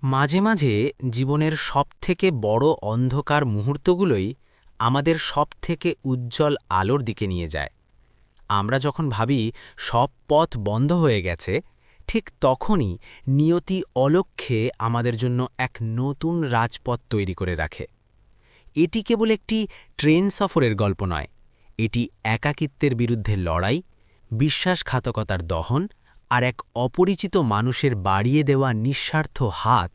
মাঝে মাঝে জীবনের সবথেকে বড় অন্ধকার মুহূর্তগুলোই আমাদের সবথেকে উজ্জ্বল আলোর দিকে নিয়ে যায়। আমরা যখন ভাবি সব পথ বন্ধ হয়ে গেছে, ঠিক তখনই নিয়তি অলক্ষ্যে আমাদের জন্য এক নতুন রাজপথ তৈরি করে রাখে। এটি কেবল একটি ট্রেন সফরের গল্প নয়, এটি একাকিত্বের বিরুদ্ধে লড়াই, বিশ্বাসঘাতকতার দহন আর এক অপরিচিত মানুষের বাড়িয়ে দেওয়া নিঃস্বার্থ হাত,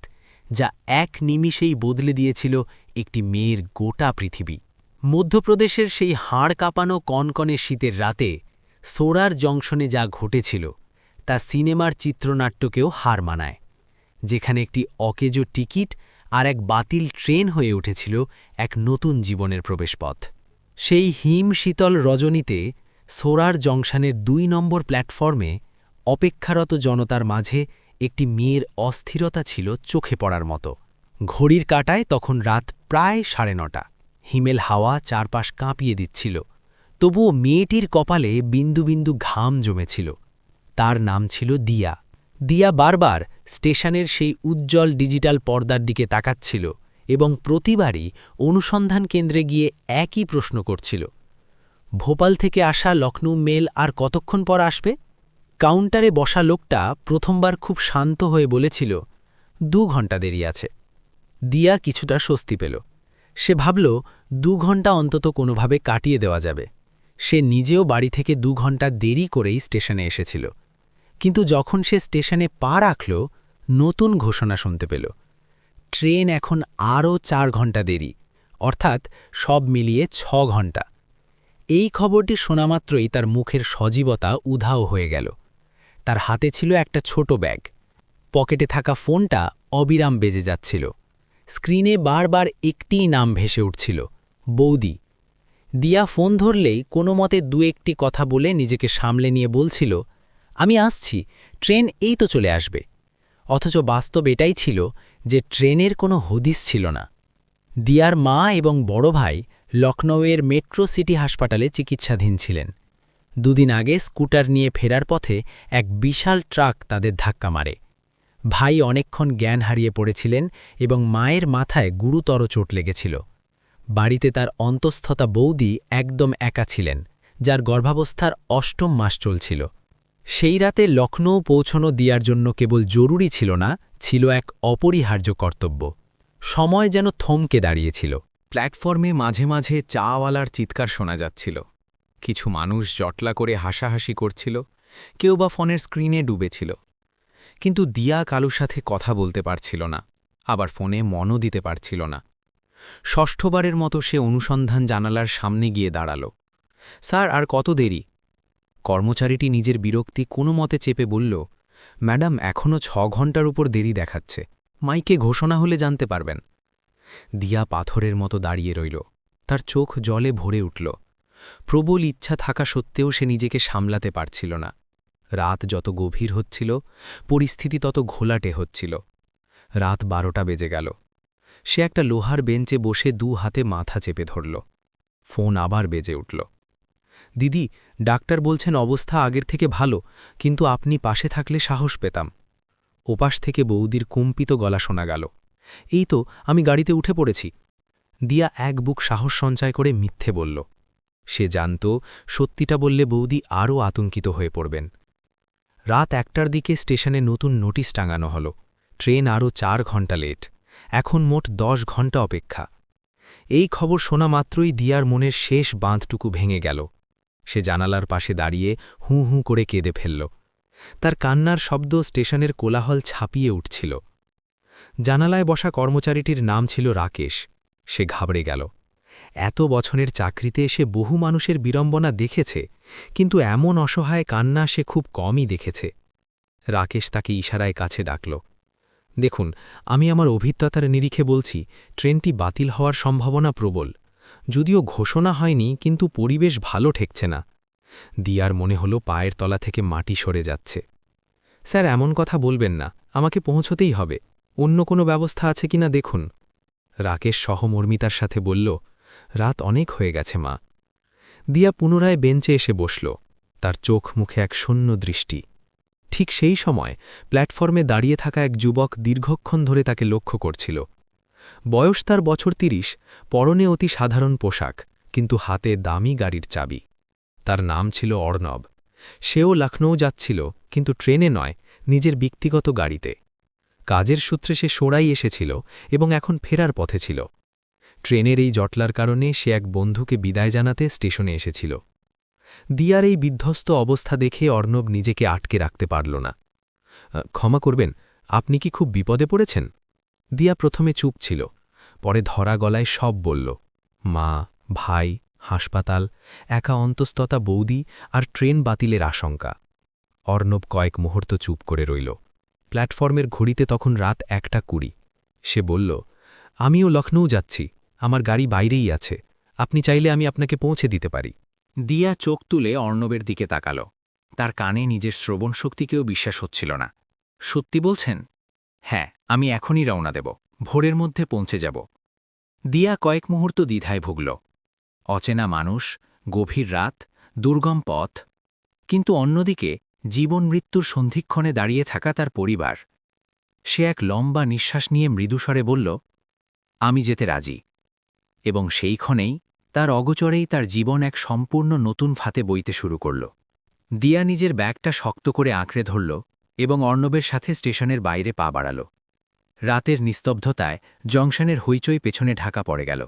যা এক নিমিষেই বদলে দিয়েছিল একটি মেয়ের গোটা পৃথিবী। মধ্যপ্রদেশের সেই হাড় কাঁপানো কনকনে শীতের রাতে সোরার জংশনে যা ঘটেছিল তা সিনেমার চিত্রনাট্যকেও হার মানায়, যেখানে একটি অকেজো টিকিট আর এক বাতিল ট্রেন হয়ে উঠেছিল এক নতুন জীবনের প্রবেশপথ। সেই হিম শীতল রজনীতে সোরার জংশনের ২ নম্বর প্ল্যাটফর্মে অপেক্ষারত জনতার মাঝে একটি মেয়ের অস্থিরতা ছিল চোখে পড়ার মতো। ঘড়ির কাঁটায় তখন রাত প্রায় ৯:৩০। হিমেল হাওয়া চারপাশ কাঁপিয়ে দিচ্ছিল, তবুও মেয়েটির কপালে বিন্দু বিন্দু ঘাম জমেছিল। তার নাম ছিল দিয়া। দিয়া বারবার স্টেশনের সেই উজ্জ্বল ডিজিটাল পর্দার দিকে তাকাচ্ছিল এবং প্রতিবারই অনুসন্ধান কেন্দ্রে গিয়ে একই প্রশ্ন করছিল, ভোপাল থেকে আসা লখনৌ মেল আর কতক্ষণ পর আসবে? কাউন্টারে বসা লোকটা প্রথমবার খুব শান্ত হয়ে বলেছিল, ২ ঘন্টা দেরি আছে। দিয়া কিছুটা স্বস্তি পেল। সে ভাবল ২ ঘন্টা অন্তত কোনোভাবে কাটিয়ে দেওয়া যাবে। সে নিজেও বাড়ি থেকে ২ ঘন্টা দেরি করেই স্টেশনে এসেছিল। কিন্তু যখন সে স্টেশনে পা রাখল, নতুন ঘোষণা শুনতে পেল, ট্রেন এখন আরও ৪ ঘন্টা দেরি, অর্থাৎ সব মিলিয়ে ৬ ঘন্টা। এই খবরটি শোনামাত্রই তার মুখের সজীবতা উধাও হয়ে গেল। তার হাতে ছিল একটা ছোট ব্যাগ। পকেটে থাকা ফোনটা অবিরাম বেজে যাচ্ছিল। স্ক্রিনে বারবার একটিই নাম ভেসে উঠছিল, বৌদি। দিয়া ফোন ধরলেই কোনো মতে ২-১টি কথা বলে নিজেকে সামলে নিয়ে বলছিল, আমি আসছি, ট্রেন এই তো চলে আসবে। অথচ বাস্তব এটাই ছিল যে ট্রেনের কোনো হদিস ছিল না। দিয়ার মা এবং বড় ভাই লখনৌয়ের মেট্রো সিটি হাসপাতালে চিকিৎসাধীন ছিলেন। ২ দিন আগে স্কুটার নিয়ে ফেরার পথে এক বিশাল ট্রাক তাদের ধাক্কা মারে। ভাই অনেকক্ষণ জ্ঞান হারিয়ে পড়েছিলেন এবং মায়ের মাথায় গুরুতর চোট লেগেছিল। বাড়িতে তার অন্তঃস্থতা বৌদি একদম একা ছিলেন, যার গর্ভাবস্থার ৮ম মাস চলছিল। সেই রাতে লখনৌ পৌঁছনো দিয়ার জন্য কেবল জরুরি ছিল না, ছিল এক অপরিহার্য কর্তব্য। সময় যেন থমকে দাঁড়িয়েছিল। প্ল্যাটফর্মে মাঝে মাঝে চাওয়ালার চিৎকার শোনা যাচ্ছিল। কিছু মানুষ জটলা করে হাসাহাসি করছিল, কেউ বা ফোনের স্ক্রিনে ডুবেছিল। কিন্তু দিয়া কালুর সাথে কথা বলতে পারছিল না, আবার ফোনে মনও দিতে পারছিল না। ষষ্ঠবারের মতো সে অনুসন্ধান জানালার সামনে গিয়ে দাঁড়াল। স্যার, আর কত দেরি? কর্মচারীটি নিজের বিরক্তি কোনো মতে চেপে বলল, ম্যাডাম, এখনও ৬ ঘন্টার উপর দেরি দেখাচ্ছে। মাইকে ঘোষণা হলে জানতে পারবেন। দিয়া পাথরের মতো দাঁড়িয়ে রইল, তার চোখ জলে ভরে উঠল। প্রবল ইচ্ছা থাকা সত্ত্বেও সে নিজেকে সামলাতে পারছিল না। রাত যত গভীর হচ্ছিল, পরিস্থিতি তত ঘোলাটে হচ্ছিল। রাত ১২টা বেজে গেল। সে একটা লোহার বেঞ্চে বসে ২ হাতে মাথা চেপে ধরল। ফোন আবার বেজে উঠল। দিদি, ডাক্তার বলছেন অবস্থা আগের থেকে ভালো, কিন্তু আপনি পাশে থাকলে সাহস পেতাম। ওপাশ থেকে বৌদির কম্পিত গলা শোনা গেল, এই তো আমি গাড়িতে উঠে পড়েছি। দিয়া এক বুক সাহস সঞ্চয় করে মিথ্যে বলল। সে জানত সত্যিটা বললে বৌদি আরও আতঙ্কিত হয়ে পড়বেন। রাত ১টার দিকে স্টেশনে নতুন নোটিশ টাঙানো হল, ট্রেন আরও ৪ ঘন্টা লেট, এখন মোট ১০ ঘন্টা অপেক্ষা। এই খবর শোনা মাত্রই দিয়ার মনের শেষ বাঁধটুকু ভেঙে গেল। সে জানালার পাশে দাঁড়িয়ে হুঁ হুঁ করে কেঁদে ফেলল। তার কান্নার শব্দ স্টেশনের কোলাহল ছাপিয়ে উঠছিল। জানালায় বসা কর্মচারীটির নাম ছিল রাকেশ। সে ঘাবড়ে গেল। এত বছরের চাকরিতে সে বহু মানুষের বিড়ম্বনা দেখেছে, কিন্তু এমন অসহায় কান্না সে খুব কমই দেখেছে। রাকেশ তাকে ইশারায় কাছে ডাকল। দেখুন, আমি আমার অভিজ্ঞতার নিরিখে বলছি, ট্রেনটি বাতিল হওয়ার সম্ভাবনা প্রবল। যদিও ঘোষণা হয়নি, কিন্তু পরিবেশ ভালো ঠেকছে না। দিয়ার মনে হলো পায়ের তলা থেকে মাটি সরে যাচ্ছে। স্যার, এমন কথা বলবেন না, আমাকে পৌঁছতেই হবে। অন্য কোনো ব্যবস্থা আছে কিনা দেখুন। রাকেশ সহমর্মিতার সাথে বলল, রাত অনেক হয়ে গেছে মা। দিয়া পুনরায় বেঞ্চে এসে বসল, তার চোখ মুখে এক শূন্য দৃষ্টি। ঠিক সেই সময় প্ল্যাটফর্মে দাঁড়িয়ে থাকা এক যুবক দীর্ঘক্ষণ ধরে তাকে লক্ষ্য করছিল। বয়স তার বছর ৩০, পরনে অতি সাধারণ পোশাক, কিন্তু হাতে দামি গাড়ির চাবি। তার নাম ছিল অর্ণব। সেও লখনৌ যাচ্ছিল, কিন্তু ট্রেনে নয়, নিজের ব্যক্তিগত গাড়িতে। কাজের সূত্রে সে সোড়াই এসেছিল এবং এখন ফেরার পথে ছিল। ট্রেনের এই জটলার কারণে সে এক বন্ধুকে বিদায় জানাতে স্টেশনে এসেছিল। দিয়ার এই বিধ্বস্ত অবস্থা দেখে অর্ণব নিজেকে আটকে রাখতে পারল না। ক্ষমা করবেন, আপনি কি খুব বিপদে পড়েছেন? দিয়া প্রথমে চুপ ছিল, পরে ধরা গলায় সব বলল। মা, ভাই, হাসপাতাল, একা অন্তস্ততা বৌদি আর ট্রেন বাতিলের আশঙ্কা। অর্ণব কয়েক মুহূর্ত চুপ করে রইল। প্ল্যাটফর্মের ঘড়িতে তখন রাত 1:20। সে বলল, আমিও লখনৌ যাচ্ছি, আমার গাড়ি বাইরেই আছে, আপনি চাইলে আমি আপনাকে পৌঁছে দিতে পারি। দিয়া চোখ তুলে অর্ণবের দিকে তাকাল। তার কানে নিজের শ্রবণ শক্তিকেও বিশ্বাস হচ্ছিল না। সত্যি বলছেন? হ্যাঁ, আমি এখনই রওনা দেব, ভোরের মধ্যে পৌঁছে যাব। দিয়া কয়েক মুহূর্ত দ্বিধায় ভুগল। অচেনা মানুষ, গভীর রাত, দুর্গম পথ, কিন্তু অন্যদিকে জীবন মৃত্যুর সন্ধিক্ষণে দাঁড়িয়ে থাকা তার পরিবার। সে এক লম্বা নিঃশ্বাস নিয়ে মৃদুস্বরে বলল, আমি যেতে রাজি। এবং সেই ক্ষণেই তার অগোচরেই তার জীবন এক সম্পূর্ণ নতুন ফাতে বইতে শুরু করল। দিয়া নিজের ব্যাগটা শক্ত করে আঁকড়ে ধরল এবং অর্ণবের সাথে স্টেশনের বাইরে পা বাড়াল। রাতের নিস্তব্ধতায় জংশনের হইচই পেছনে ঢাকা পড়ে গেল।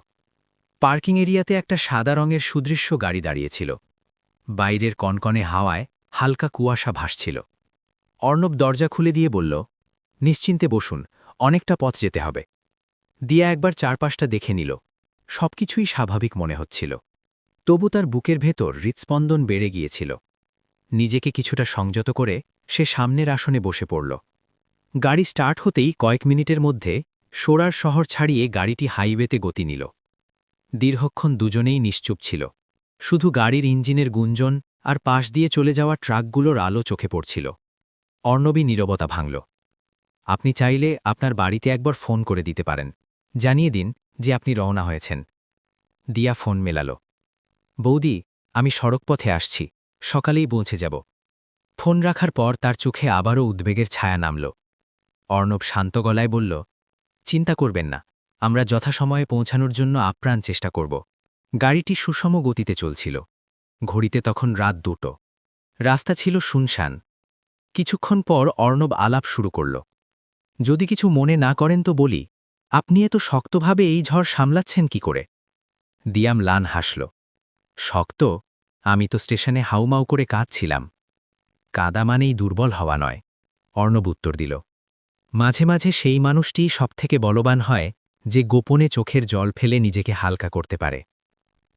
পার্কিং এরিয়াতে একটা সাদা রঙের সুদৃশ্য গাড়ি দাঁড়িয়েছিল। বাইরের কনকনে হাওয়ায় হালকা কুয়াশা ভাসছিল। অর্ণব দরজা খুলে দিয়ে বলল, নিশ্চিন্তে বসুন, অনেকটা পথ যেতে হবে। দিয়া একবার চারপাশটা দেখে নিল। সবকিছুই স্বাভাবিক মনে হচ্ছিল, তবু তার বুকের ভেতর হৃৎস্পন্দন বেড়ে গিয়েছিল। নিজেকে কিছুটা সংযত করে সে সামনের আসনে বসে পড়ল। গাড়ি স্টার্ট হতেই কয়েক মিনিটের মধ্যে সোরার শহর ছাড়িয়ে গাড়িটি হাইওয়েতে গতি নিল। দীর্ঘক্ষণ দুজনেই নিশ্চুপ ছিল, শুধু গাড়ির ইঞ্জিনের গুঞ্জন আর পাশ দিয়ে চলে যাওয়া ট্রাকগুলোর আলো চোখে পড়ছিল। অর্ণবী নীরবতা ভাঙল। আপনি চাইলে আপনার বাড়িতে একবার ফোন করে দিতে পারেন, জানিয়ে দিন যে আপনি রওনা হয়েছেন। দিয়া ফোন মেলাল। বৌদি, আমি সড়কপথে আসছি, সকালেই পৌঁছে যাব। ফোন রাখার পর তার চোখে আবারও উদ্বেগের ছায়া নামল। অর্ণব শান্ত গলায় বলল, চিন্তা করবেন না, আমরা যথাসময়ে পৌঁছানোর জন্য আপ্রাণ চেষ্টা করব। গাড়িটি সুষম গতিতে চলছিল। ঘড়িতে তখন রাত 2টো। রাস্তা ছিল শুনশান। কিছুক্ষণ পর অর্ণব আলাপ শুরু করল। যদি কিছু মনে না করেন তো বলি, আপনি এত শক্তভাবে এই ঝড় সামলাচ্ছেন কি করে? দিয়া ম্লান হাসল। শক্ত? আমি তো স্টেশনে হাউমাউ করে কাঁদছিলাম। কাঁদা মানেই দুর্বল হওয়া নয়, অর্ণব উত্তর দিল। মাঝে মাঝে সেই মানুষটিই সবথেকে বলবান হয়, যে গোপনে চোখের জল ফেলে নিজেকে হালকা করতে পারে।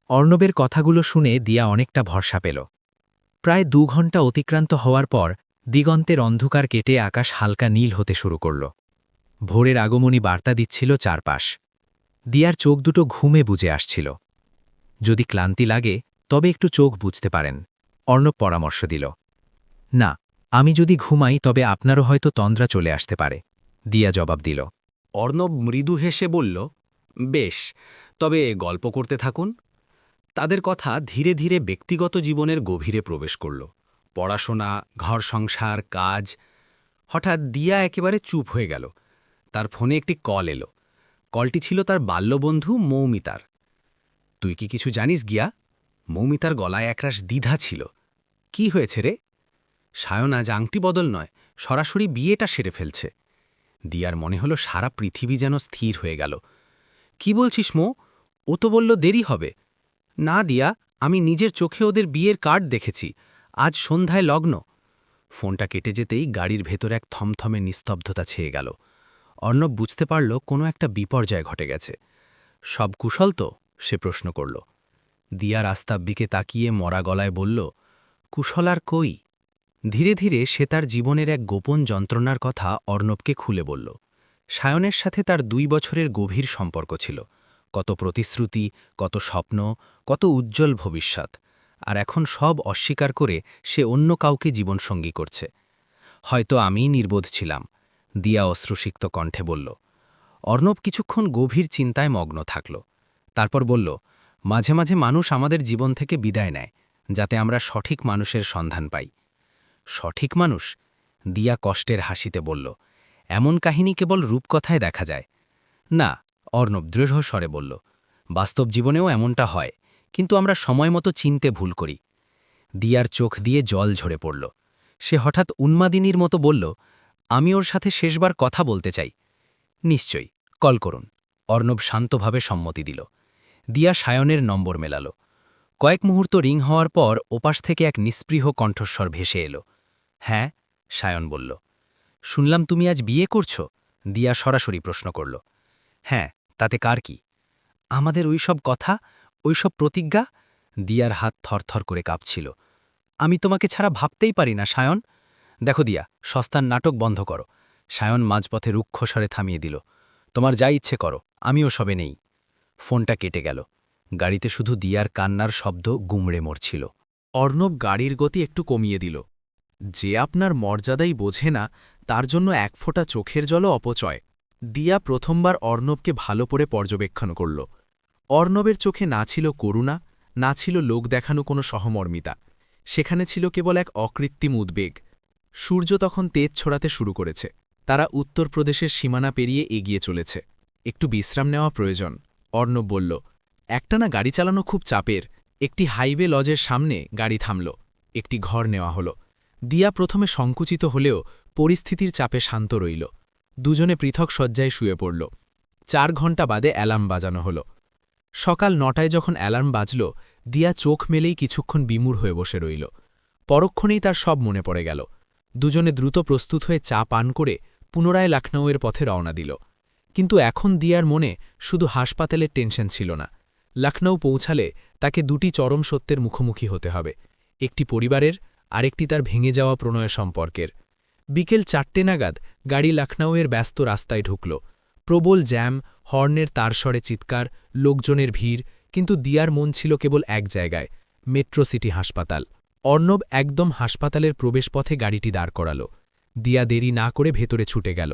অর্ণবের কথাগুলো শুনে দিয়া অনেকটা ভরসা পেল। প্রায় 2 ঘণ্টা অতিক্রান্ত হওয়ার পর দিগন্তের অন্ধকার কেটে আকাশ হালকা নীল হতে শুরু করল। ভোরের আগমনী বার্তা দিচ্ছিল চারপাশ। দিয়ার চোখ দুটো ঘুমে বুজে আসছিল। যদি ক্লান্তি লাগে তবে একটু চোখ বুঝতে পারেন, অর্ণব পরামর্শ দিল। না, আমি যদি ঘুমাই তবে আপনারও হয়তো তন্দ্রা চলে আসতে পারে, দিয়া জবাব দিল। অর্ণব মৃদু হেসে বলল, বেশ, তবে গল্প করতে থাকুন। তাদের কথা ধীরে ধীরে ব্যক্তিগত জীবনের গভীরে প্রবেশ করল। পড়াশোনা, ঘর সংসার, কাজ। হঠাৎ দিয়া একেবারে চুপ হয়ে গেল। তার ফোনে একটি কল এলো। কলটি ছিল তার বাল্যবন্ধু মৌমিতার। তুই কি কিছু জানিস গিয়া? মৌমিতার গলায় একরাশ দ্বিধা ছিল। কি হয়েছে রে? সায়ন আজ আংটি বদল নয়, সরাসরি বিয়েটা সেরে ফেলছে। দিয়ার মনে হলো সারা পৃথিবী যেন স্থির হয়ে গেল। কি বলছিস মো? ও তো বলল দেরি হবে। না দিয়া, আমি নিজের চোখে ওদের বিয়ের কার্ড দেখেছি, আজ সন্ধ্যায় লগ্ন। ফোনটা কেটে যেতেই গাড়ির ভেতর এক থমথমে নিস্তব্ধতা ছেয়ে গেল। অর্ণব বুঝতে পারল কোনো একটা বিপর্যয় ঘটে গেছে। সব কুশল তো? সে প্রশ্ন করল। দিয়া রাস্তার দিকে তাকিয়ে মরা গলায় বলল, কুশল আর কই। ধীরে ধীরে সে তার জীবনের এক গোপন যন্ত্রণার কথা অর্ণবকে খুলে বলল। সায়নের সাথে তার 2 বছরের গভীর সম্পর্ক ছিল, কত প্রতিশ্রুতি, কত স্বপ্ন, কত উজ্জ্বল ভবিষ্যৎ। আর এখন সব অস্বীকার করে সে অন্য কাউকে জীবনসঙ্গী করছে। হয়তো আমিই নির্বোধ ছিলাম, দিয়া অশ্রুসিক্ত কণ্ঠে বলল। অর্ণব কিছুক্ষণ গভীর চিন্তায় মগ্ন থাকল। তারপর বলল, মাঝে মাঝে মানুষ আমাদের জীবন থেকে বিদায় নেয়, যাতে আমরা সঠিক মানুষের সন্ধান পাই। সঠিক মানুষ? দিয়া কষ্টের হাসিতে বলল, এমন কাহিনী কেবল রূপকথায় দেখা যায়। না, অর্ণব দৃঢ় স্বরে বলল, বাস্তব জীবনেও এমনটা হয়, কিন্তু আমরা সময় মতো চিনতে ভুল করি। দিয়ার চোখ দিয়ে জল ঝরে পড়ল। সে হঠাৎ উন্মাদিনীর মতো বলল, আমি ওর সাথে শেষবার কথা বলতে চাই। নিশ্চয়ই, কল করুন। অর্ণব শান্তভাবে সম্মতি দিল। দিয়া সায়নের নম্বর মেলাল। কয়েক মুহূর্ত রিং হওয়ার পর ওপাশ থেকে এক নিস্পৃহ কণ্ঠস্বর ভেসে এলো। হ্যাঁ, সায়ন বলল। শুনলাম তুমি আজ বিয়ে করছো? দিয়া সরাসরি প্রশ্ন করল। হ্যাঁ, তাতে কার কি? আমাদের ওইসব কথা, ওইসব প্রতিজ্ঞা? দিয়ার হাত থরথর করে কাঁপছিল। আমি তোমাকে ছাড়া ভাবতেই পারি না, সায়ন। দেখো দিয়া, সস্তার নাটক বন্ধ করো। সায়ন মাঝপথে রুক্ষস্বরে থামিয়ে দিল। তোমার যা ইচ্ছে করো, আমিও সবে নেই। ফোনটা কেটে গেল। গাড়িতে শুধু দিয়ার কান্নার শব্দ গুমড়ে মরছিল। অর্ণব গাড়ির গতি একটু কমিয়ে দিল। যে আপনার মর্যাদাই বোঝে না, তার জন্য এক ফোঁটা চোখের জলও অপচয়। দিয়া প্রথমবার অর্ণবকে ভালো করে পর্যবেক্ষণ করল। অর্ণবের চোখে না ছিল করুণা, না ছিল লোক দেখানো কোনো সহমর্মিতা। সেখানে ছিল কেবল এক অকৃত্রিম উদ্বেগ। সূর্য তখন তেজ ছড়াতে শুরু করেছে। তারা উত্তরপ্রদেশের সীমানা পেরিয়ে এগিয়ে চলেছে। একটু বিশ্রাম নেওয়া প্রয়োজন, অর্ণব বলল। একটানা গাড়ি চালানো খুব চাপের। একটি হাইওয়ে লজের সামনে গাড়ি থামল। একটি ঘর নেওয়া হলো। দিয়া প্রথমে সংকুচিত হলেও পরিস্থিতির চাপে শান্ত রইল। দুজনে পৃথক শয্যায় শুয়ে পড়ল। 4 ঘণ্টা বাদে অ্যালার্ম বাজানো হলো। সকাল 9টায় যখন অ্যালার্ম বাজল, দিয়া চোখ মেলেই কিছুক্ষণ বিমূঢ় হয়ে বসে রইল। পরক্ষণেই তার সব মনে পড়ে গেল। দুজনে দ্রুত প্রস্তুত হয়ে চা পান করে পুনরায় লখনৌয়ের পথে রওনা দিল। কিন্তু এখন দিয়ার মনে শুধু হাসপাতালের টেনশন ছিল না। লখনৌ পৌঁছালে তাকে দুটি চরম সত্যের মুখোমুখি হতে হবে, একটি পরিবারের, আরেকটি তার ভেঙে যাওয়া প্রণয় সম্পর্কের। বিকেল 4টে নাগাদ গাড়ি লখনৌয়ের ব্যস্ত রাস্তায় ঢুকল। প্রবল জ্যাম, হর্নের তারস্বরে চিৎকার, লোকজনের ভিড়, কিন্তু দিয়ার মন ছিল কেবল এক জায়গায়, মেট্রো সিটি হাসপাতাল। অর্ণব একদম হাসপাতালের প্রবেশপথে গাড়িটি দাঁড় করাল। দিয়া দেরি না করে ভেতরে ছুটে গেল।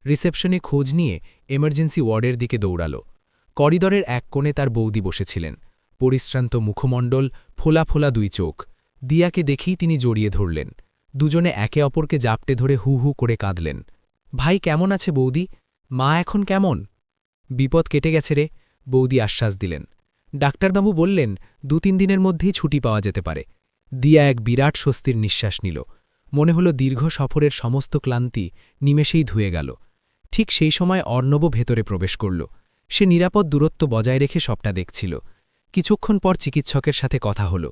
রিসেপশনে খোঁজ নিয়ে এমার্জেন্সি ওয়ার্ডের দিকে দৌড়াল। করিডরের এক কোণে তার বৌদি বসেছিলেন। পরিশ্রান্ত মুখমণ্ডল, ফোলা ফোলা 2 চোখ। দিয়াকে দেখেই তিনি জড়িয়ে ধরলেন। দুজনে একে অপরকে জাপটে ধরে হু হু করে কাঁদলেন। ভাই কেমন আছে বৌদি? মা এখন কেমন? বিপদ কেটে গেছে রে, বৌদি আশ্বাস দিলেন। ডাক্তারবাবু বললেন 2-3 দিনের মধ্যেই ছুটি পাওয়া যেতে পারে। দিয়া এক বিরাট স্বস্তির নিঃশ্বাস নিল। মনে হলো দীর্ঘ সফরের সমস্ত ক্লান্তি নিমেষেই ধুয়ে গেল। ঠিক সেই সময় অর্ণবও ভেতরে প্রবেশ করল। সে নিরাপদ দূরত্ব বজায় রেখে সবটা দেখছিল। কিছুক্ষণ পর চিকিৎসকের সাথে কথা হলো।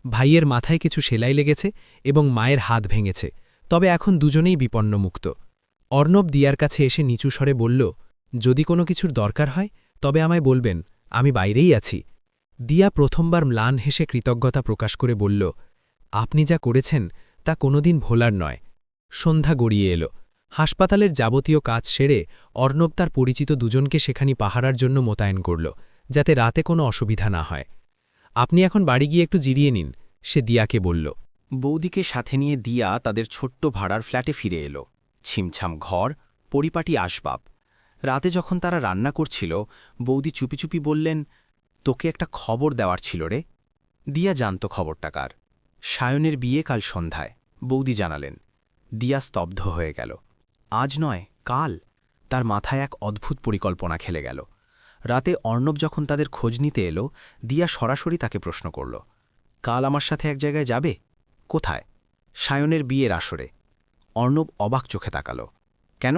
ভাইয়ের মাথায় কিছু সেলাই লেগেছে এবং মায়ের হাত ভেঙেছে, তবে এখন দুজনেই বিপন্নমুক্ত। অর্ণব দিয়ার কাছে এসে নিচু স্বরে বলল, যদি কোনো কিছুর দরকার হয় তবে আমায় বলবেন, আমি বাইরেই আছি। দিয়া প্রথমবার ম্লান হেসে কৃতজ্ঞতা প্রকাশ করে বলল, আপনি যা করেছেন তা কোনোদিন ভোলার নয়। সন্ধ্যা গড়িয়ে এলো। হাসপাতালের যাবতীয় কাজ সেরে অর্ণব তার পরিচিত দুজনকে সেখানে পাহারার জন্য মোতায়েন করল, যাতে রাতে কোনো অসুবিধা না হয়। আপনি এখন বাড়ি গিয়ে একটু জিরিয়ে নিন, সে দিয়াকে বলল। বৌদিকে সাথে নিয়ে দিয়া তাদের ছোট্ট ভাড়ার ফ্ল্যাটে ফিরে এলো। ছিমছাম ঘর, পরিপাটি আসবাব। রাতে যখন তারা রান্না করছিল, বৌদি চুপি চুপি বললেন, তোকে একটা খবর দেওয়ার ছিল রে। দিয়া জানত খবরটা কার। সায়নের বিয়ে কাল সন্ধ্যায়, বৌদি জানালেন। দিয়া স্তব্ধ হয়ে গেল। আজ নয়, কাল। তার মাথায় এক অদ্ভুত পরিকল্পনা খেলে গেল। রাতে অর্ণব যখন তাদের খোঁজ নিতে এলো, দিয়া সরাসরি তাকে প্রশ্ন করল, কাল আমার সাথে এক জায়গায় যাবে? কোথায়? সায়নের বিয়ের আসরে। অর্ণব অবাক চোখে তাকাল। কেন?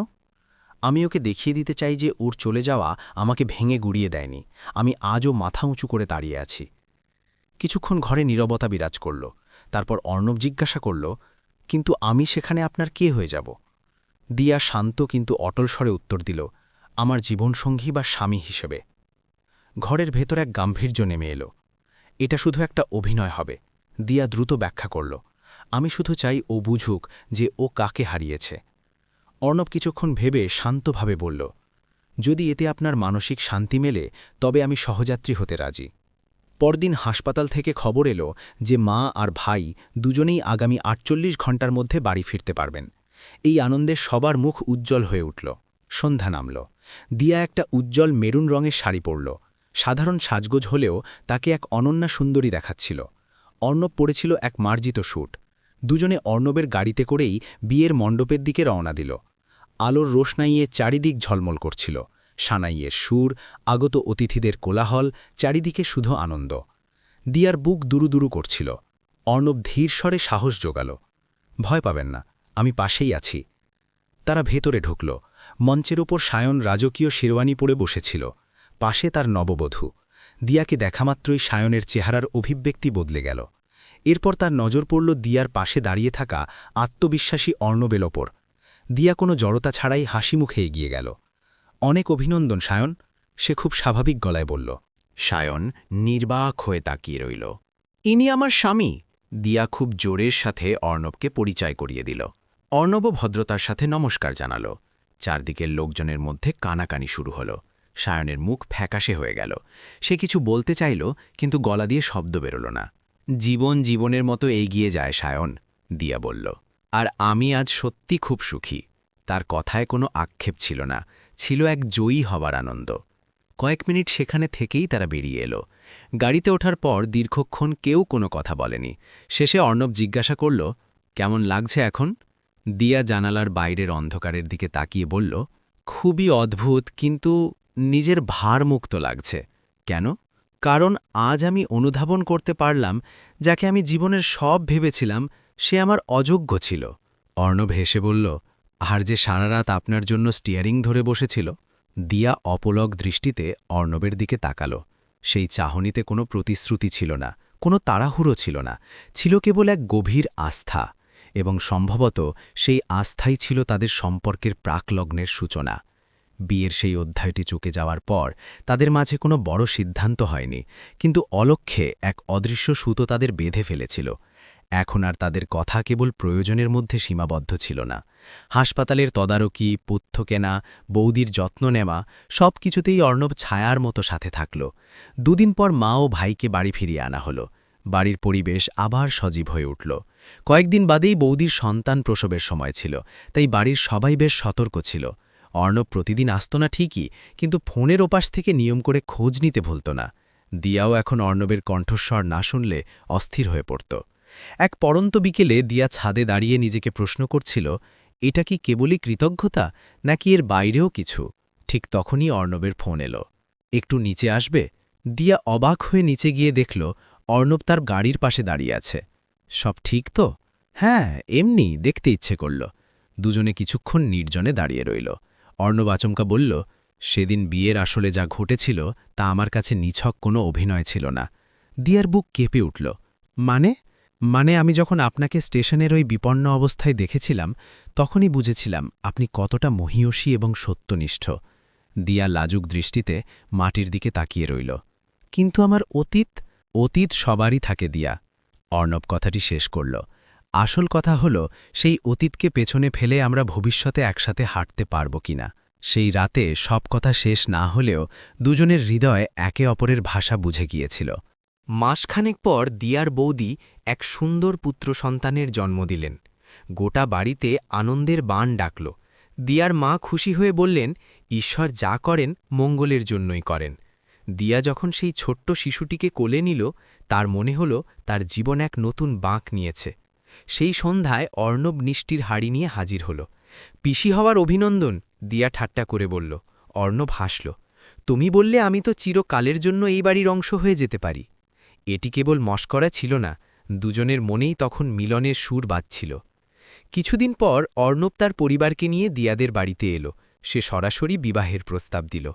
আমি ওকে দেখিয়ে দিতে চাই যে ওর চলে যাওয়া আমাকে ভেঙে গুড়িয়ে দেয়নি। আমি আজও মাথা উঁচু করে দাঁড়িয়ে আছি। কিছুক্ষণ ঘরে নীরবতা বিরাজ করল। তারপর অর্ণব জিজ্ঞাসা করল, কিন্তু আমি সেখানে আপনার কে হয়ে যাব? দিয়া শান্ত কিন্তু অটল স্বরে উত্তর দিল, আমার জীবনসঙ্গী বা স্বামী হিসেবে। ঘরের ভেতর এক গাম্ভীর্য নেমে এলো। এটা শুধু একটা অভিনয় হবে। দিয়া দ্রুত ব্যাখ্যা করল, আমি শুধু চাই ও বুঝুক যে ও কাকে হারিয়েছে। অর্ণব কিছুক্ষণ ভেবে শান্তভাবে বলল, যদি এতে আপনার মানসিক শান্তি মেলে তবে আমি সহযাত্রী হতে রাজি। পরদিন হাসপাতাল থেকে খবর এলো যে মা আর ভাই দুজনেই আগামী 48 ঘণ্টার মধ্যে বাড়ি ফিরতে পারবেন। এই আনন্দে সবার মুখ উজ্জ্বল হয়ে উঠল। সন্ধ্যা নামল। দিয়া একটা উজ্জ্বল মেরুন রঙের শাড়ি পরল। সাধারণ সাজগোজ হলেও তাকে এক অনন্যা সুন্দরী দেখাচ্ছিল। অর্ণব পরেছিল এক মার্জিত স্যুট। দুজনে অর্ণবের গাড়িতে করেই বিয়ের মণ্ডপের দিকে রওনা দিল। আলোর রোশনাইয়ে চারিদিক ঝলমল করছিল, সানাইয়ের সুর, আগত অতিথিদের কোলাহল, চারিদিকে শুধু আনন্দ। দিয়ার বুক দুরুদুরু করছিল। অর্ণব ধীর স্বরে সাহস জোগাল, ভয় পাবেন না, আমি পাশেই আছি। তারা ভেতরে ঢুকল। মঞ্চের ওপর সায়ন রাজকীয় শেরওয়ানি পরে বসেছিল, পাশে তার নববধূ। দিয়াকে দেখামাত্রই সায়নের চেহারার অভিব্যক্তি বদলে গেল। এরপর তার নজর পড়ল দিয়ার পাশে দাঁড়িয়ে থাকা আত্মবিশ্বাসী অর্ণবের ওপর। দিয়া কোনো জড়তা ছাড়াই হাসি মুখে এগিয়ে গেল। অনেক অভিনন্দন সায়ন, সে খুব স্বাভাবিক গলায় বলল। সায়ন নির্বাক হয়ে তাকিয়ে রইল। ইনি আমার স্বামী। দিয়া খুব জোরের সাথে অর্ণবকে পরিচয় করিয়ে দিল। অর্ণব ভদ্রতার সাথে নমস্কার জানাল। চারদিকের লোকজনের মধ্যে কানাকানি শুরু হল। সায়নের মুখ ফ্যাকাশে হয়ে গেল। সে কিছু বলতে চাইল, কিন্তু গলা দিয়ে শব্দ বেরোল না। জীবন জীবনের মতো এগিয়ে যায় সায়ন, দিয়া বলল। আর আমি আজ সত্যি খুব সুখী। তার কথায় কোনো আক্ষেপ ছিল না, ছিল এক জয়ী হবার আনন্দ। কয়েক মিনিট সেখানে থেকেই তারা বেরিয়ে এলো। গাড়িতে ওঠার পর দীর্ঘক্ষণ কেউ কোনো কথা বলেনি। শেষে অর্ণব জিজ্ঞাসা করল, কেমন লাগছে এখন? দিয়া জানালার বাইরের অন্ধকারের দিকে তাকিয়ে বলল, খুবই অদ্ভুত, কিন্তু নিজের ভারমুক্ত লাগছে। কেন? কারণ আজ আমি অনুধাবন করতে পারলাম, যাকে আমি জীবনের সব ভেবেছিলাম সে আমার অযোগ্য ছিল। অর্ণব হেসে বলল, আর যে সারা রাত আপনার জন্য স্টিয়ারিং ধরে বসেছিল। দিয়া অপলক দৃষ্টিতে অর্ণবের দিকে তাকাল। সেই চাহনিতে কোনো প্রতিশ্রুতি ছিল না, কোনো তাড়াহুড়ো ছিল না, ছিল কেবল এক গভীর আস্থা। এবং সম্ভবত সেই আস্থাই ছিল তাদের সম্পর্কের প্রাকলগ্নের সূচনা। বিয়ের সেই অধ্যায়টি চুকে যাওয়ার পর তাদের মাঝে কোনো বড় সিদ্ধান্ত হয়নি, কিন্তু অলক্ষ্যে এক অদৃশ্য সুতো তাদের বেঁধে ফেলেছিল। এখন আর তাদের কথা কেবল প্রয়োজনের মধ্যে সীমাবদ্ধ ছিল না। হাসপাতালের তদারকি, পথ্য কেনা, বৌদির যত্ন নেওয়া, সব কিছুতেই অর্ণব ছায়ার মতো সাথে থাকল। দুদিন পর মা ও ভাইকে বাড়ি ফিরিয়ে আনা হলো। বাড়ির পরিবেশ আবার সজীব হয়ে উঠল। কয়েকদিন বাদেই বৌদির সন্তান প্রসবের সময় ছিল, তাই বাড়ির সবাই বেশ সতর্ক ছিল। অর্ণব প্রতিদিন আসত না ঠিকই, কিন্তু ফোনের ওপাশ থেকে নিয়ম করে খোঁজ নিতে ভুলত না। দিয়াও এখন অর্ণবের কণ্ঠস্বর না শুনলে অস্থির হয়ে পড়ত। এক পড়ন্ত বিকেলে দিয়া ছাদে দাঁড়িয়ে নিজেকে প্রশ্ন করছিল, এটা কি কেবলই কৃতজ্ঞতা, নাকি এর বাইরেও কিছু? ঠিক তখনই অর্ণবের ফোন এলো। একটু নিচে আসবে? দিয়া অবাক হয়ে নিচে গিয়ে দেখল অর্ণব তার গাড়ির পাশে দাঁড়িয়ে আছে। সব ঠিক তো? হ্যাঁ, এমনি দেখতে ইচ্ছে করল। দুজনে কিছুক্ষণ নির্জনে দাঁড়িয়ে রইল। অর্ণব আচমকা বলল, সেদিন বিয়ের আসলে যা ঘটেছিল তা আমার কাছে নিছক কোনো অভিনয় ছিল না। দিয়ার বুক কেঁপে উঠল। মানে আমি যখন আপনাকে স্টেশনের ওই বিপন্ন অবস্থায় দেখেছিলাম, তখনই বুঝেছিলাম আপনি কতটা মহীয়সী এবং সত্যনিষ্ঠ। দিয়া লাজুক দৃষ্টিতে মাটির দিকে তাকিয়ে রইল। কিন্তু আমার অতীত সবারই থাকে দিয়া। অর্ণব কথাটি শেষ করল। আসল কথা হল, সেই অতীতকে পেছনে ফেলে আমরা ভবিষ্যতে একসাথে হাঁটতে পারব কিনা। সেই রাতে সব কথা শেষ না হলেও দুজনের হৃদয় একে অপরের ভাষা বুঝে গিয়েছিল। মাসখানেক পর দিয়ার বৌদি এক সুন্দর পুত্র সন্তানের জন্ম দিলেন। গোটা বাড়িতে আনন্দের বাণ ডাকল। দিয়ার মা খুশি হয়ে বললেন, ঈশ্বর যা করেন মঙ্গলের জন্যই করেন। দিয়া যখন সেই ছোট্ট শিশুটিকে কোলে নিল, তার মনে হল তার জীবন এক নতুন বাঁক নিয়েছে। সেই সন্ধ্যায় অর্ণব নিষ্টির হাড়ি নিয়ে হাজির হল। পিসি হওয়ার অভিনন্দন, দিয়া ঠাট্টা করে বলল। অর্ণব হাসল। তুমি বললে আমি তো চিরকালের জন্য এই বাড়ির অংশ হয়ে যেতে পারি। এটি কেবল মস্করা ছিল না, দুজনের মনেই তখন মিলনের সুর বাজছিল। কিছুদিন পর অর্ণব তার পরিবারকে নিয়ে দিয়াদের বাড়িতে এলো। সে সরাসরি বিবাহের প্রস্তাব দিল।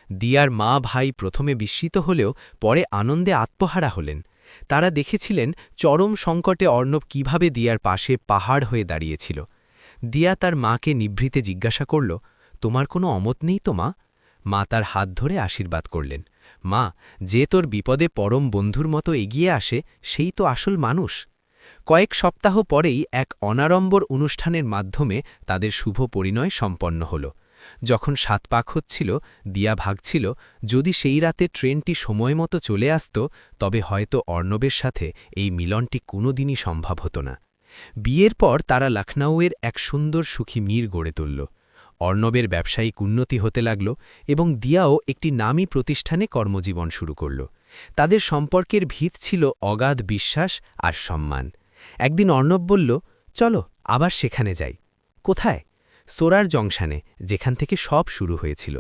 দিয়ার মা ভাই প্রথমে বিস্মিত হলেও পরে আনন্দে আত্মহারা হলেন। তারা দেখেছিলেন চরম সংকটে অর্ণব কিভাবে দিয়ার পাশে পাহাড় হয়ে দাঁড়িয়েছিল। দিয়া তার মাকে নিভৃতে জিজ্ঞাসা করল, তোমার কোনো অমত নেই তো মা? মা তার হাত ধরে আশীর্বাদ করলেন। মা, যে তোর বিপদে পরম বন্ধুর মতো এগিয়ে আসে, সেই তো আসল মানুষ। কয়েক সপ্তাহ পরেই এক অনাড়ম্বর অনুষ্ঠানের মাধ্যমে তাদের শুভ পরিণয় সম্পন্ন হল। যখন ৭ পাক হচ্ছিল, দিয়া ভাগছিল, যদি সেই রাতে ট্রেনটি সময় মতো চলে আসত, তবে হয়তো অর্ণবের সাথে এই মিলনটি কোনোদিনই সম্ভব হতো না। বিয়ের পর তারা লখনউয়ের এক সুন্দর সুখী মির গড়ে তুলল। অর্ণবের ব্যবসায়িক উন্নতি হতে লাগল এবং দিয়াও একটি নামী প্রতিষ্ঠানে কর্মজীবন শুরু করল। তাদের সম্পর্কের ভিত ছিল অগাধ বিশ্বাস আর সম্মান। একদিন অর্ণব বলল, চলো আবার সেখানে যাই। কোথায়? সোরার জংশনে, যেখান থেকে সব শুরু হয়েছিল।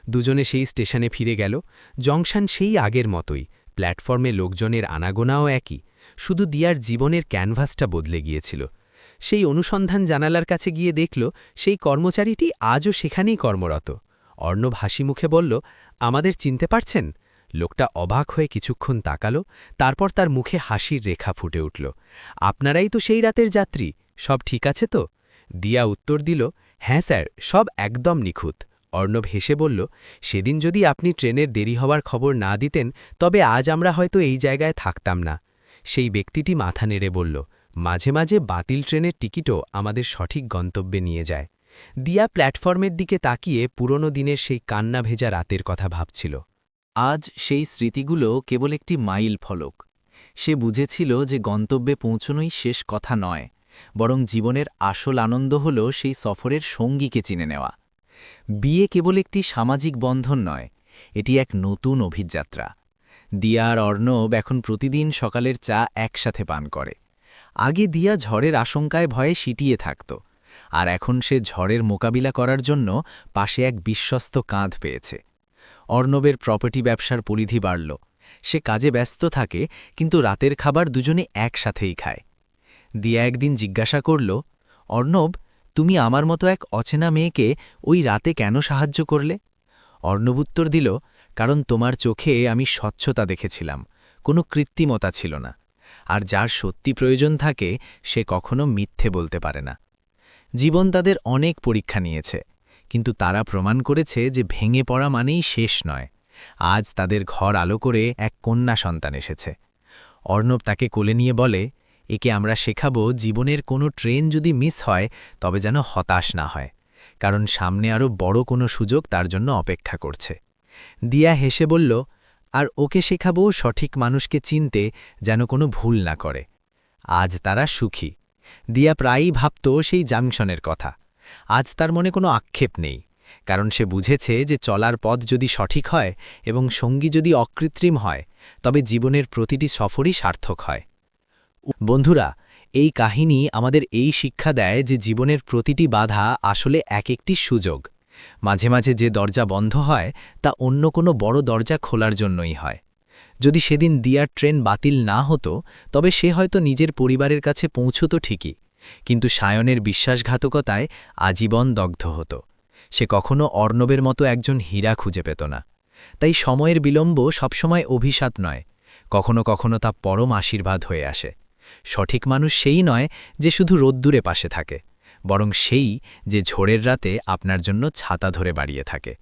দুজনে সেই স্টেশনে ফিরে গেল। জংশন সেই আগের মতোই, প্ল্যাটফর্মে লোকজনের আনাগোনাও একই, শুধু দিয়ার জীবনের ক্যানভাসটা বদলে গিয়েছিল। সেই অনুসন্ধান জানালার কাছে গিয়ে দেখল সেই কর্মচারীটি আজও সেখানেই কর্মরত। অর্ণব হাসি মুখে বলল, আমাদের চিনতে পারছেন? লোকটা অবাক হয়ে কিছুক্ষণ তাকালো, তারপর তার মুখে হাসির রেখা ফুটে উঠল। আপনারাই তো সেই রাতের যাত্রী, সব ঠিক আছে তো? দিয়া উত্তর দিল, হ্যাঁ স্যার, সব একদম নিখুঁত। অর্ণব হেসে বলল, সেদিন যদি আপনি ট্রেনের দেরি হওয়ার খবর না দিতেন, তবে আজ আমরা হয়তো এই জায়গায় থাকতাম না। সেই ব্যক্তিটি মাথা নেড়ে বলল, মাঝে মাঝে বাতিল ট্রেনের টিকিটও আমাদের সঠিক গন্তব্যে নিয়ে যায়। দিয়া প্ল্যাটফর্মের দিকে তাকিয়ে পুরনো দিনের সেই কান্না ভেজা রাতের কথা ভাবছিল। আজ সেই স্মৃতিগুলো কেবল একটি মাইল ফলক। সে বুঝেছিল যে গন্তব্যে পৌঁছনোই শেষ কথা নয়, বরং জীবনের আসল আনন্দ হল সেই সফরের সঙ্গীকে চিনে নেওয়া। বিয়ে কেবল একটি সামাজিক বন্ধন নয়, এটি এক নতুন অভিযাত্রা। দিয়া আর অর্ণব এখন প্রতিদিন সকালের চা একসাথে পান করে। আগে দিয়া ঝড়ের আশঙ্কায় ভয়ে সিটিয়ে থাকত, আর এখন সে ঝড়ের মোকাবিলা করার জন্য পাশে এক বিশ্বস্ত কাঁধ পেয়েছে। অর্ণবের প্রপার্টি ব্যবসার পরিধি বাড়ল। সে কাজে ব্যস্ত থাকে, কিন্তু রাতের খাবার দুজনে একসাথেই খায়। দিয়া একদিন জিজ্ঞাসা করল, অর্ণব, তুমি আমার মতো এক অচেনা মেয়েকে ওই রাতে কেন সাহায্য করলে? অর্ণব উত্তর দিল, কারণ তোমার চোখে আমি স্বচ্ছতা দেখেছিলাম, কোনো কৃত্রিমতা ছিল না। আর যার সত্যি প্রয়োজন থাকে সে কখনো মিথ্যে বলতে পারে না। জীবন তাদের অনেক পরীক্ষা নিয়েছে, কিন্তু তারা প্রমাণ করেছে যে ভেঙে পড়া মানেই শেষ নয়। আজ তাদের ঘর আলো করে এক কন্যা সন্তান এসেছে। অর্ণব তাকে কোলে নিয়ে বলে, একে আমরা শেখাবো জীবনের কোনো ট্রেন যদি মিস হয় তবে যেন হতাশ না হয়, কারণ সামনে আরও বড় কোনো সুযোগ তার জন্য অপেক্ষা করছে। দিয়া হেসে বলল, আর ওকে শেখাবো সঠিক মানুষকে চিনতে, যেন কোনো ভুল না করে। আজ তারা সুখী। দিয়া প্রায়ই ভাবত সেই জাংশনের কথা। আজ তার মনে কোনো আক্ষেপ নেই, কারণ সে বুঝেছে যে চলার পথ যদি সঠিক হয় এবং সঙ্গী যদি অকৃত্রিম হয়, তবে জীবনের প্রতিটি সফরই সার্থক হয়। বন্ধুরা, এই কাহিনী আমাদের এই শিক্ষা দেয় যে জীবনের প্রতিটি বাধা আসলে এক একটি সুযোগ। মাঝে মাঝে যে দরজা বন্ধ হয় তা অন্য কোনো বড় দরজা খোলার জন্যই হয়। যদি সেদিন দিয়ার ট্রেন বাতিল না হতো, তবে সে হয়তো নিজের পরিবারের কাছে পৌঁছত ঠিকই, কিন্তু সায়নের বিশ্বাসঘাতকতায় আজীবন দগ্ধ হতো। সে কখনো অর্ণবের মতো একজন হীরা খুঁজে পেত না। তাই সময়ের বিলম্ব সবসময় অভিশাপ নয়, কখনো কখনো তা পরম আশীর্বাদ হয়ে আসে। সঠিক মানুষ সেই নয় যে শুধু রোদ্দুরে পাশে থাকে, বরং সেই যে ঝড়ের রাতে আপনার জন্য ছাতা ধরে বাড়িয়ে থাকে।